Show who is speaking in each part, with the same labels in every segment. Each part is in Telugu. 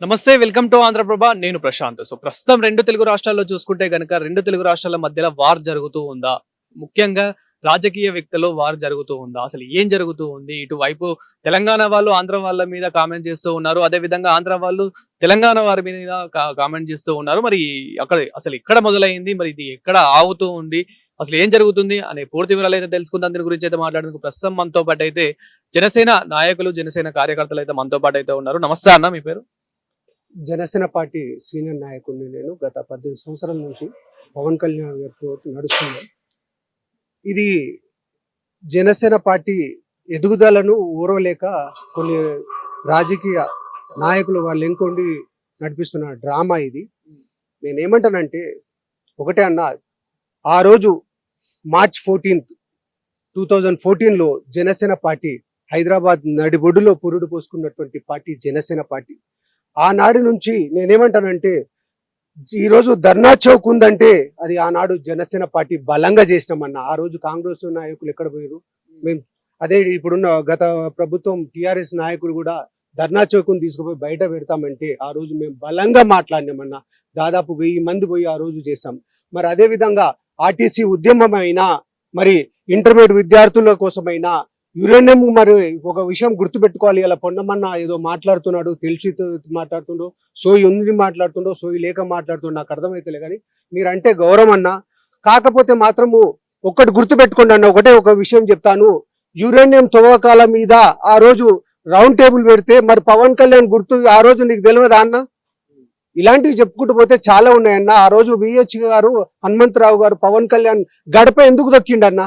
Speaker 1: నమస్తే, వెల్కమ్ టు ఆంధ్రప్రభ. నేను ప్రశాంత్. ప్రస్తుతం రెండు తెలుగు రాష్ట్రాల్లో చూసుకుంటే గనక రెండు తెలుగు రాష్ట్రాల మధ్యలో వార్ జరుగుతూ ఉందా? ముఖ్యంగా రాజకీయ వ్యక్తులు వార్ జరుగుతూ ఉందా? అసలు ఏం జరుగుతూ ఉంది? ఇటువైపు తెలంగాణ వాళ్ళు ఆంధ్ర వాళ్ళ మీద కామెంట్ చేస్తూ ఉన్నారు. అదే విధంగా ఆంధ్ర వాళ్ళు తెలంగాణ వారి మీద కామెంట్ చేస్తూ ఉన్నారు. మరి అక్కడ అసలు ఎక్కడ మొదలైంది? మరి ఇది ఎక్కడ ఆగుతూ ఉంది? అసలు ఏం జరుగుతుంది అనే పూర్తి వివరాలు అయితే తెలుసుకుందాం. దీని గురించి అయితే మాట్లాడేందుకు ప్రస్తుతం మనతో పాటు అయితే జనసేన నాయకులు, జనసేన కార్యకర్తలు అయితే మనతో పాటు అయితే ఉన్నారు. నమస్తే అన్న, మీ పేరు?
Speaker 2: జనసేన పార్టీ సీనియర్ నాయకుడిని నేను. గత 18 సంవత్సరాల నుంచి పవన్ కళ్యాణ్ గారితో నడుస్తుంది. ఇది జనసేన పార్టీ ఎదుగుదలను ఊరవలేక కొన్ని రాజకీయ నాయకులు వాళ్ళు ఎంకొండి నడిపిస్తున్న డ్రామా ఇది. నేనేమంటానంటే ఒకటే అన్న, ఆ రోజు మార్చ్ 14th 2014లో జనసేన పార్టీ హైదరాబాద్ నడిబొడ్డులో పురుడు పోసుకున్నటువంటి పార్టీ జనసేన పార్టీ. ఆనాడు నుంచి నేనేమంటానంటే, ఈరోజు ధర్నా చౌక్ ఉందంటే అది ఆనాడు జనసేన పార్టీ బలంగా చేసినామన్న. ఆ రోజు కాంగ్రెస్ నాయకులు ఎక్కడ పోయారు? మేము అదే ఇప్పుడున్న గత ప్రభుత్వం టిఆర్ఎస్ నాయకులు కూడా ధర్నా చౌక్ను తీసుకుపోయి బయట పెడతామంటే ఆ రోజు మేము బలంగా మాట్లాడినామన్నా. దాదాపు 1000 మంది పోయి ఆ రోజు చేశాం. మరి అదే విధంగా ఆర్టీసీ ఉద్యమం అయినా, మరి ఇంటర్మీడియట్ విద్యార్థుల కోసమైనా, యురేనియం, మరి ఒక విషయం గుర్తుపెట్టుకోవాలి. ఇలా పొన్నమన్న ఏదో మాట్లాడుతున్నాడు, తెలిసి మాట్లాడుతుండో, సోయి ఉంది మాట్లాడుతుండో, సోయి లేక మాట్లాడుతుండో నాకు అర్థమైతలే. కానీ మీరంటే గౌరవం అన్న. కాకపోతే మాత్రము ఒక్కటి గుర్తుపెట్టుకోండి అన్న, ఒక విషయం చెప్తాను. యురేనియం తవ్వకాల మీద ఆ రోజు రౌండ్ టేబుల్ పెడితే మరి పవన్ కళ్యాణ్ గుర్తు ఆ రోజు నీకు తెలియదా అన్న? ఇలాంటివి చెప్పుకుంటూ పోతే చాలా ఉన్నాయన్న. ఆ రోజు విహెచ్ గారు, హనుమంతరావు గారు పవన్ కళ్యాణ్ గడప ఎందుకు దొక్కిండన్న?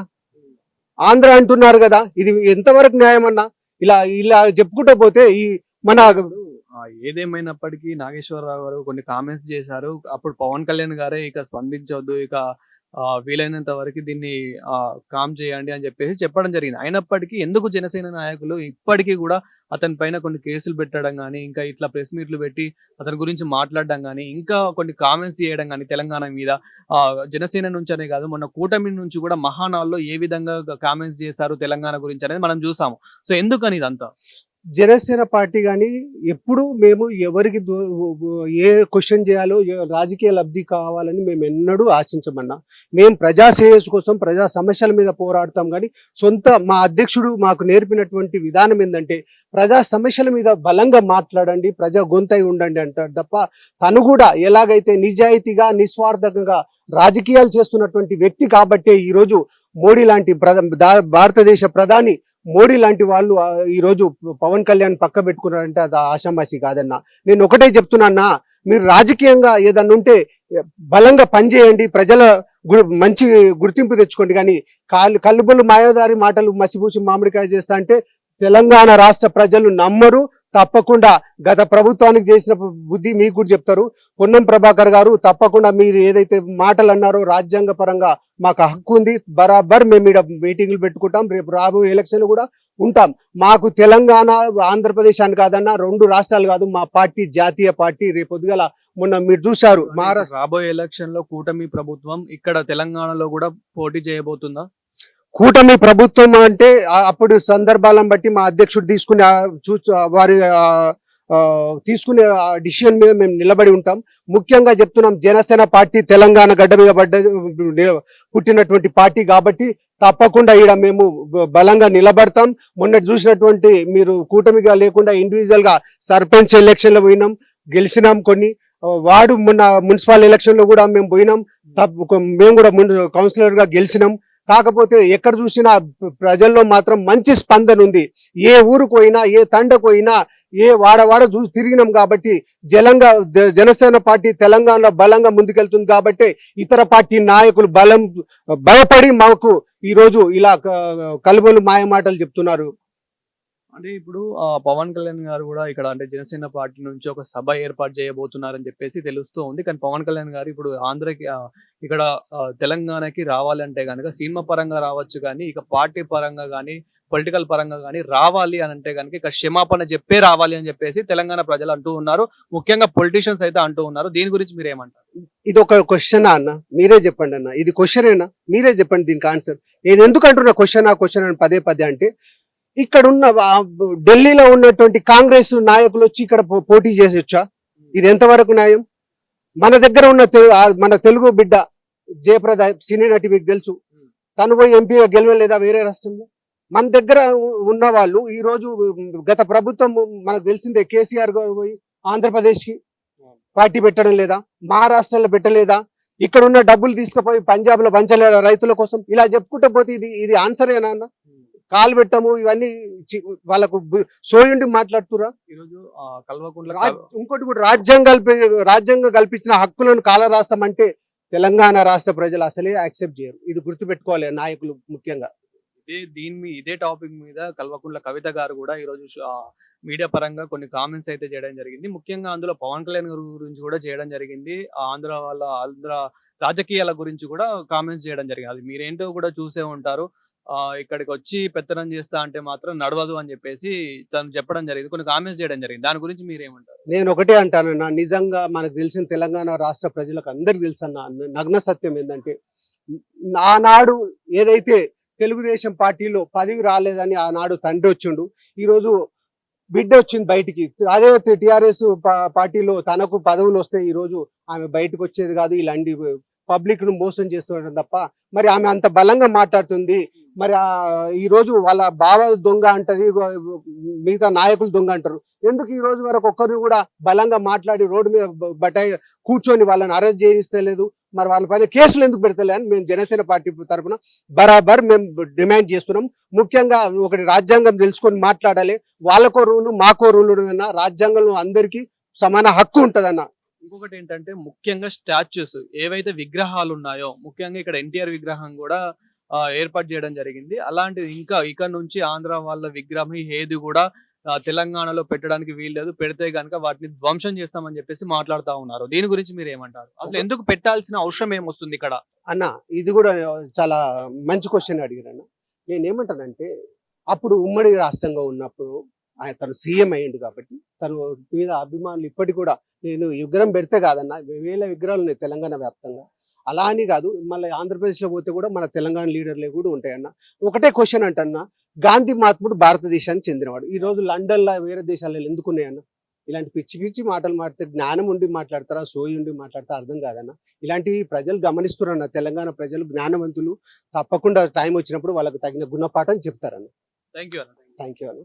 Speaker 2: ఆంధ్ర అంటున్నారు కదా, ఇది ఎంతవరకు న్యాయం అన్నా? ఇలా ఇలా చెప్పుకుంటూ పోతే ఈ మన
Speaker 1: ఏదేమైనప్పటికీ నాగేశ్వరరావు గారు కొన్ని కామెంట్స్ చేశారు. అప్పుడు పవన్ కళ్యాణ్ గారే ఇక స్పందించవద్దు, ఇక వీలైనంత వరకు దీన్ని కామ్ చేయండి అని చెప్పేసి చెప్పడం జరిగింది. అయినప్పటికీ ఎందుకు జనసేన నాయకులు ఇప్పటికీ కూడా అతని పైన కొన్ని కేసులు పెట్టడం కానీ, ఇంకా ఇట్లా ప్రెస్ మీట్లు పెట్టి అతని గురించి మాట్లాడడం కానీ, ఇంకా కొన్ని కామెంట్స్ చేయడం కానీ తెలంగాణ మీద జనసేన నుంచి అనే కాదు, మొన్న కూటమి నుంచి కూడా మహానాల్లో ఏ విధంగా కామెంట్స్ చేశారు తెలంగాణ గురించి అనేది మనం చూసాము. సో ఎందుకని ఇదంతా?
Speaker 2: జనసేన పార్టీ కానీ ఎప్పుడు మేము ఎవరికి ఏ క్వశ్చన్ చేయాలో, రాజకీయ లబ్ధి కావాలని మేము ఎన్నడూ ఆశించమన్నా. మేము ప్రజా శ్రేయస్సు కోసం, ప్రజా సమస్యల మీద పోరాడతాం. కానీ మా అధ్యక్షుడు మాకు నేర్పినటువంటి విధానం ఏంటంటే, ప్రజా సమస్యల మీద బలంగా మాట్లాడండి, ప్రజా గొంతై ఉండండి అంటాడు తప్ప, తను కూడా ఎలాగైతే నిజాయితీగా, నిస్వార్థంగా రాజకీయాలు చేస్తున్నటువంటి వ్యక్తి కాబట్టే ఈరోజు మోడీ లాంటి భారతదేశ ప్రధాని మోడీ లాంటి వాళ్ళు ఈరోజు పవన్ కళ్యాణ్ పక్క పెట్టుకున్నారంటే అది ఆషామాషి కాదన్నా. నేను ఒకటే చెప్తున్నా, మీరు రాజకీయంగా ఏదన్నా ఉంటే బలంగా పనిచేయండి, ప్రజల మంచి గుర్తింపు తెచ్చుకోండి. కానీ కల్లుబొల్లు మాయాదారి మాటలు మసిపూసి మామిడికాయ చేస్తా అంటే తెలంగాణ రాష్ట్ర ప్రజలు నమ్మరు. తప్పకుండా గత ప్రభుత్వానికి చేసిన బుద్ధి మీకు కూడా చెప్తారు. పొన్నం ప్రభాకర్ గారు తప్పకుండా మీరు ఏదైతే మాటలు అన్నారో రాజ్యాంగ పరంగా మాకు హక్కు ఉంది, బరాబర్ మేము ఇక్కడ మీటింగ్లు పెట్టుకుంటాం, రేపు రాబోయే ఎలక్షన్లు కూడా ఉంటాం. మాకు తెలంగాణ, ఆంధ్రప్రదేశ్ అని కాదన్నా, 2 రాష్ట్రాలు కాదు, మా పార్టీ జాతీయ పార్టీ. రేపు పొద్దుగల మొన్న మీరు చూశారు
Speaker 1: రాబోయే ఎలక్షన్ లో కూటమి ప్రభుత్వం ఇక్కడ తెలంగాణలో కూడా పోటీ చేయబోతుందా?
Speaker 2: కూటమి ప్రభుత్వం అంటే అప్పుడు సందర్భాలను బట్టి మా అధ్యక్షుడు వారి తీసుకునే డిసిషన్ మీద మేము నిలబడి ఉంటాం. ముఖ్యంగా చెప్తున్నాం, జనసేన పార్టీ తెలంగాణ గడ్డ మీద పుట్టినటువంటి పార్టీ కాబట్టి తప్పకుండా ఈడ మేము బలంగా నిలబడతాం. మొన్న చూసినటువంటి మీరు కూటమిగా లేకుండా ఇండివిజువల్ గా సర్పంచ్ ఎలక్షన్ లో పోయినాం, గెలిచినాం. కొన్ని వార్డు మొన్న మున్సిపల్ ఎలక్షన్ లో కూడా మేము పోయినాం, మేము కూడా కౌన్సిలర్ గా గెలిచినాం. కాకపోతే ఎక్కడ చూసినా ప్రజల్లో మాత్రం మంచి స్పందన ఉంది. ఏ ఊరుకు పోయినా, ఏ తండకు పోయినా, ఏ వాడ చూసి తిరిగినాం. కాబట్టి జనసేన పార్టీ తెలంగాణలో బలంగా ముందుకెళ్తుంది. కాబట్టి ఇతర పార్టీ నాయకులు భయపడి మాకు ఈరోజు ఇలా కలుబొలు మాయ మాటలు చెప్తున్నారు.
Speaker 1: అంటే ఇప్పుడు పవన్ కళ్యాణ్ గారు కూడా ఇక్కడ అంటే జనసేన పార్టీ నుంచి ఒక సభ ఏర్పాటు చేయబోతున్నారని చెప్పేసి తెలుస్తూ ఉంది. కానీ పవన్ కళ్యాణ్ గారు ఇప్పుడు ఆంధ్రకి ఇక్కడ తెలంగాణకి రావాలంటే కనుక సినిమా పరంగా రావచ్చు, కానీ ఇక పార్టీ పరంగా కానీ పొలిటికల్ పరంగా కానీ రావాలి అని అంటే కనుక ఇక క్షమాపణ చెప్పే రావాలి అని చెప్పేసి తెలంగాణ ప్రజలు అంటూ ఉన్నారు. ముఖ్యంగా పొలిటీషియన్స్ అయితే అంటూ ఉన్నారు. దీని గురించి మీరు ఏమంటారు?
Speaker 2: ఇది ఒక క్వశ్చన్ అన్న, మీరే చెప్పండి అన్న. ఇది క్వశ్చనేనా? మీరే చెప్పండి దీనికి ఆన్సర్. నేను ఎందుకు అంటున్నా క్వశ్చన్ అని పదే అంటే, ఇక్కడ ఉన్న ఢిల్లీలో ఉన్నటువంటి కాంగ్రెస్ నాయకులు వచ్చి ఇక్కడ పోటీ చేసొచ్చా? ఇది ఎంతవరకు న్యాయం? మన దగ్గర ఉన్న మన తెలుగు బిడ్డ జయప్రద సినీ నటి మీకు తెలుసు, తను పోయి ఎంపీగా గెలవలేదా వేరే రాష్ట్రంలో? మన దగ్గర ఉన్న వాళ్ళు ఈ రోజు గత ప్రభుత్వం మనకు తెలిసిందే, కేసీఆర్ గారు పోయి ఆంధ్రప్రదేశ్ కి పార్టీ పెట్టడం లేదా? మహారాష్ట్రలో పెట్టలేదా? ఇక్కడ ఉన్న డబ్బులు తీసుకుపోయి పంజాబ్ లో పంచలేదా రైతుల కోసం? ఇలా చెప్పుకుంటూ పోతే ఇది ఆన్సరేనా అన్న? కాలు పెట్టము ఇవన్నీ వాళ్ళకు సోయుండి మాట్లాడుతురా?
Speaker 1: ఈరోజు కల్వకుంట్ల
Speaker 2: ఇంకోటి కూడా రాజ్యాంగం కల్పించిన హక్కులను కాల రాస్తామంటే తెలంగాణ రాష్ట్ర ప్రజలు అసలే యాక్సెప్ట్ చేయరు. ఇది గుర్తుపెట్టుకోవాలి నాయకులు ముఖ్యంగా.
Speaker 1: ఇదే టాపిక్ మీద కల్వకుంట్ల కవిత గారు కూడా ఈ రోజు మీడియా పరంగా కొన్ని కామెంట్స్ అయితే చేయడం జరిగింది. ముఖ్యంగా అందులో పవన్ కళ్యాణ్ గారి గురించి కూడా చేయడం జరిగింది. ఆంధ్ర రాజకీయాల గురించి కూడా కామెంట్స్ చేయడం జరిగింది. అది మీరేంటో కూడా చూసే ఉంటారు. ఇక్కడికి వచ్చి పెత్తనం చేస్తా అంటే మాత్రం నడవదు అని చెప్పేసి తను చెప్పడం జరిగింది. కొన్ని కామెంట్స్ చేయడం జరిగింది. దాని గురించి మీరేమంటారు?
Speaker 2: నేను ఒకటే అంటానన్నా, నిజంగా మనకు తెలిసిన తెలంగాణ రాష్ట్ర ప్రజలకు అందరికి తెలుసన్న నగ్న సత్యం ఏంటంటే, ఆనాడు ఏదైతే తెలుగుదేశం పార్టీలో పదవి రాలేదని ఆనాడు తండ్రి వచ్చిండు, ఈరోజు బిడ్డ వచ్చింది బయటికి. అదే టిఆర్ఎస్ పార్టీలో తనకు పదవులు వస్తే ఈ రోజు ఆమె బయటకు వచ్చేది కాదు. ఇలాంటి పబ్లిక్ ను మోసం చేస్తుండడం తప్ప మరి ఆమె అంత బలంగా మాట్లాడుతుంది. మరి ఈ రోజు వాళ్ళ బావ దొంగ అంటది, మిగతా నాయకులు దొంగ అంటారు. ఎందుకు ఈ రోజు వరకు ఒక్కరు కూడా బలంగా మాట్లాడి రోడ్డు మీద బటాయి కూర్చొని వాళ్ళని అరెస్ట్ చేయిస్తలేదు? మరి వాళ్ళ పైన కేసులు ఎందుకు పెడతలే అని మేము జనసేన పార్టీ తరఫున బరాబర్ మేము డిమాండ్ చేస్తున్నాం. ముఖ్యంగా ఒకటి, రాజ్యాంగం తెలుసుకొని మాట్లాడాలి. వాళ్ళకో రూలు మాకో రూలు అన్న, రాజ్యాంగంలో అందరికీ సమాన హక్కు ఉంటదన్న.
Speaker 1: ఇంకొకటి ఏంటంటే, ముఖ్యంగా స్టాచ్యూస్ ఏవైతే విగ్రహాలు ఉన్నాయో, ముఖ్యంగా ఇక్కడ ఎన్టీఆర్ విగ్రహం కూడా ఏర్పాటు చేయడం జరిగింది. అలాంటిది ఇంకా ఇక్కడ నుంచి ఆంధ్ర వాళ్ళ విగ్రహం ఏది కూడా తెలంగాణలో పెట్టడానికి వీల్లేదు. పెడితే గనక వాటిని ధ్వంసం చేస్తామని చెప్పేసి మాట్లాడుతూ ఉన్నారు. దీని గురించి మీరు ఏమంటారు? అసలు ఎందుకు పెట్టాల్సిన అవసరం ఏమొస్తుంది ఇక్కడ?
Speaker 2: అన్న, ఇది కూడా చాలా మంచి క్వశ్చన్ అడిగారన్న. నేనేమంటానంటే, అప్పుడు ఉమ్మడి రాష్ట్రంగా ఉన్నప్పుడు తను సీఎం అయ్యిండు కాబట్టి తను మీద అభిమానులు ఇప్పటికి కూడా, నేను విగ్రహం పెడితే కాదన్న, వేల విగ్రహాలు ఉన్నాయి తెలంగాణ వ్యాప్తంగా. అలా అని కాదు, మళ్ళీ ఆంధ్రప్రదేశ్లో పోతే కూడా మన తెలంగాణ లీడర్లే కూడా ఉంటాయన్న. ఒకటే క్వశ్చన్ అంటన్నా, గాంధీ మహాత్ముడు భారతదేశానికి చెందినవాడు. ఈ రోజు లండన్లో వేరే దేశాలలో ఎందుకున్నాయన్న? ఇలాంటి పిచ్చి పిచ్చి మాటలు మాట్లాడితే జ్ఞానం ఉండి మాట్లాడతారా, సోయి ఉండి మాట్లాడతారా అర్థం కాదన్న. ఇలాంటివి ప్రజలు గమనిస్తున్నారన్న. తెలంగాణ ప్రజలు జ్ఞానవంతులు, తప్పకుండా టైం వచ్చినప్పుడు వాళ్ళకి తగిన గుణపాఠం చెప్తారన్న.
Speaker 1: థ్యాంక్ యూ
Speaker 2: అన్న.